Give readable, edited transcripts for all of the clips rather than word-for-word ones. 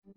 Hi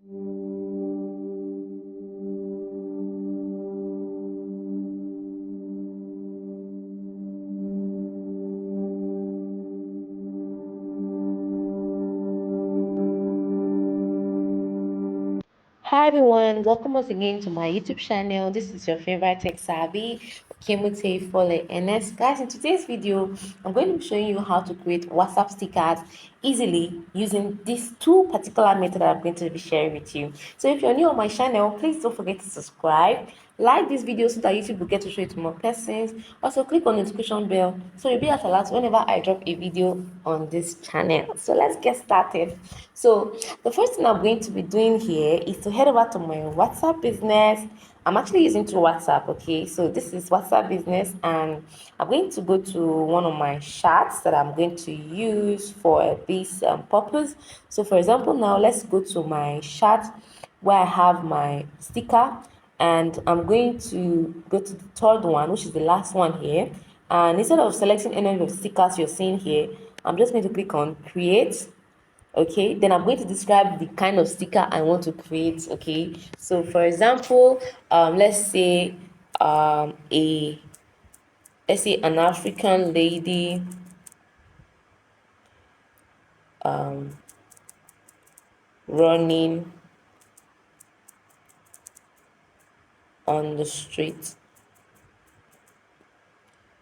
everyone, welcome once again to my YouTube channel. This is your favorite tech savvy, Kemote Fole NS. Guys, in today's video, I'm going to be showing you how to create WhatsApp stickers easily using these two particular methods that I'm going to be sharing with you. So if you're new on my channel, please don't forget to subscribe, like this video so that YouTube will get to show it to more persons. Also click on the notification bell so you'll be at alert whenever I drop a video on this channel. So let's get started. So the first thing I'm going to be doing here is to head over to my WhatsApp business. I'm actually using two WhatsApp. Okay, so this is WhatsApp business, and I'm going to go to one of my charts that I'm going to use for this purpose. So for example, now let's go to my chart where I have my sticker, and I'm going to go to the third one, which is the last one here. And instead of selecting any of the stickers you're seeing here, I'm just going to click on create. Okay, then I'm going to describe the kind of sticker I want to create. Okay, so for example, let's say a let's say an African lady running on the street.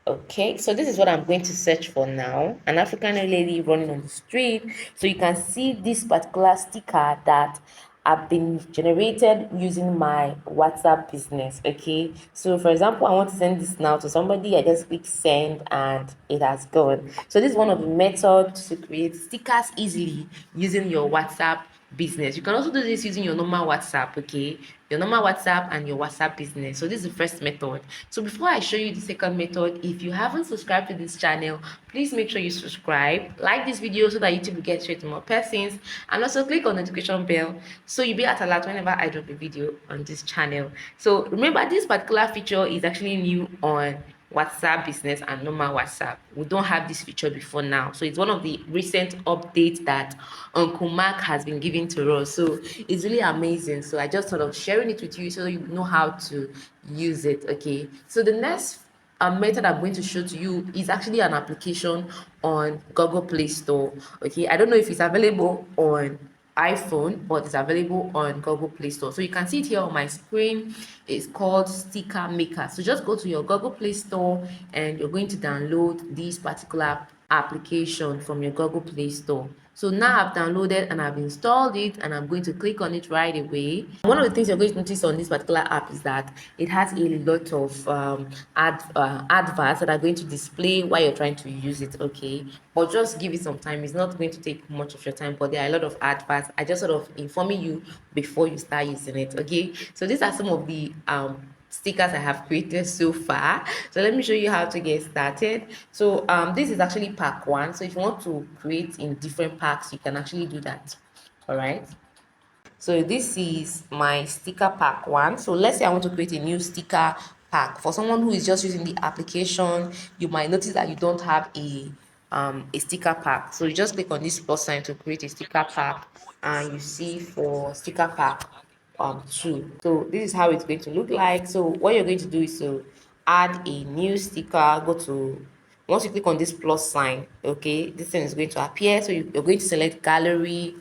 Okay, so this is what I'm going to search for now, an African lady running on the street. So you can see this particular sticker that have been generated using my WhatsApp business. Okay, so for example, I want to send this now to somebody. I just click send and it has gone. So this is one of the methods to create stickers easily using your WhatsApp business. You can also do this using your normal WhatsApp. Okay, your normal WhatsApp and your WhatsApp business. So this is the first method. So before I show you the second method, if you haven't subscribed to this channel, please make sure you subscribe, like this video so that YouTube will get straight to more persons, and also click on the notification bell so you'll be at alert whenever I drop a video on this channel. So remember, this particular feature is actually new on WhatsApp business and normal WhatsApp. We don't have this feature before now, so it's one of the recent updates that Uncle Mark has been giving to us. So it's really amazing. So I just thought of sharing it with you so you know how to use it. Okay, so the next method I'm going to show to you is actually an application on Google Play Store. Okay, I don't know if it's available on iPhone, but it's available on Google Play Store. So you can see it here on my screen. It's called Sticker Maker. So just go to your Google Play Store and you're going to download this particular application from your Google Play Store. So now I've downloaded and I've installed it, and I'm going to click on it right away. One of the things you're going to notice on this particular app is that it has a lot of adverts that are going to display while you're trying to use it. Okay, but just give it some time. It's not going to take much of your time, but there are a lot of adverts. I just sort of informing you before you start using it. Okay, so these are some of the stickers I have created so far. So let me show you how to get started. So this is actually pack one. So if you want to create in different packs, you can actually do that. All right, so this is my sticker pack one. So let's say I want to create a new sticker pack. For someone who is just using the application, you might notice that you don't have a sticker pack. So you just click on this plus sign to create a sticker pack, and you see for sticker pack 2. So this is how it's going to look like. So what you're going to do is to add a new sticker. Go to, once you click on this plus sign, okay, this thing is going to appear. So you're going to select gallery,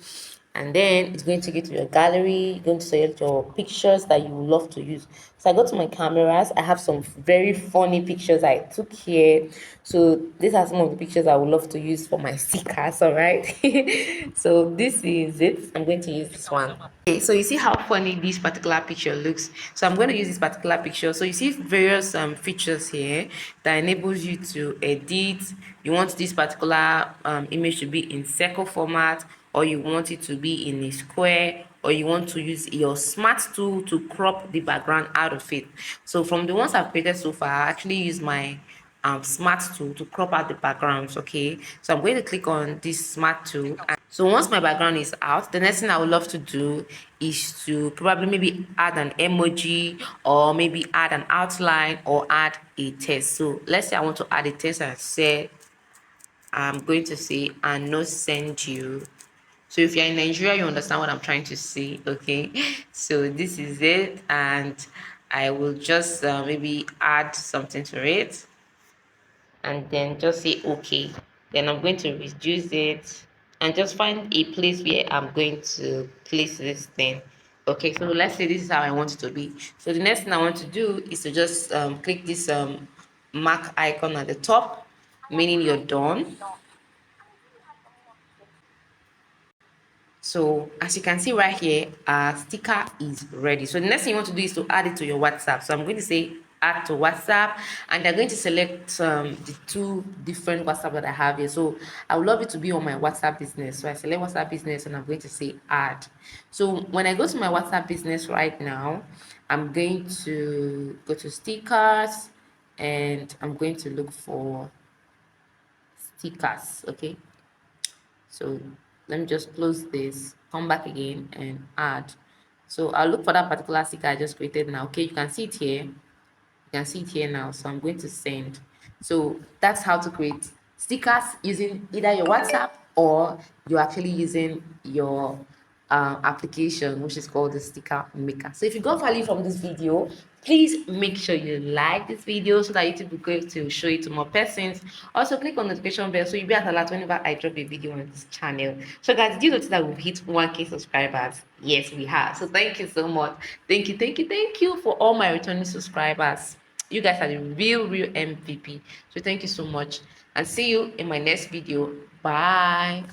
and then it's going to get to your gallery. You're going to select your pictures that you would love to use. So I go to my cameras. I have some very funny pictures I took here. So these are some of the pictures I would love to use for my stickers. All right. So this is it. I'm going to use this one. Okay, so you see how funny this particular picture looks. So I'm going to use this particular picture. So you see various features here that enables you to edit. You want this particular image to be in circle format, or you want it to be in a square, or you want to use your smart tool to crop the background out of it. So from the ones I've created so far, I actually use my smart tool to crop out the backgrounds. Okay, so I'm going to click on this smart tool. So once my background is out, the next thing I would love to do is to probably maybe add an emoji, or maybe add an outline, or add a text. So let's say I want to add a text and say, I'm going to say, "I no send you So if you're in Nigeria, you understand what I'm trying to say, okay? So this is it, and I will just maybe add something to it, and then just say okay. Then I'm going to reduce it and just find a place where I'm going to place this thing. Okay, so let's say this is how I want it to be. So the next thing I want to do is to just click this mark icon at the top, meaning you're done. So as you can see right here, our sticker is ready. So the next thing you want to do is to add it to your WhatsApp. So I'm going to say add to WhatsApp, and they're going to select the two different WhatsApp that I have here. So I would love it to be on my WhatsApp business. So I select WhatsApp business and I'm going to say add. So when I go to my WhatsApp business right now, I'm going to go to stickers and I'm going to look for stickers. Okay, so let me just close this, come back again and add. So I'll look for that particular sticker I just created now. Okay, you can see it here. You can see it here now. So I'm going to send. So that's how to create stickers using either your WhatsApp or you're actually using your application, which is called the sticker maker. So if you got value from this video, please make sure you like this video so that YouTube will go to show it to more persons. Also click on the notification bell so you'll be at alert whenever I drop a video on this channel. So guys, did you notice that we've hit 1k subscribers? Yes, we have. So thank you so much. Thank you for all my returning subscribers. You guys are the real MVP. So thank you so much and see you in my next video. Bye.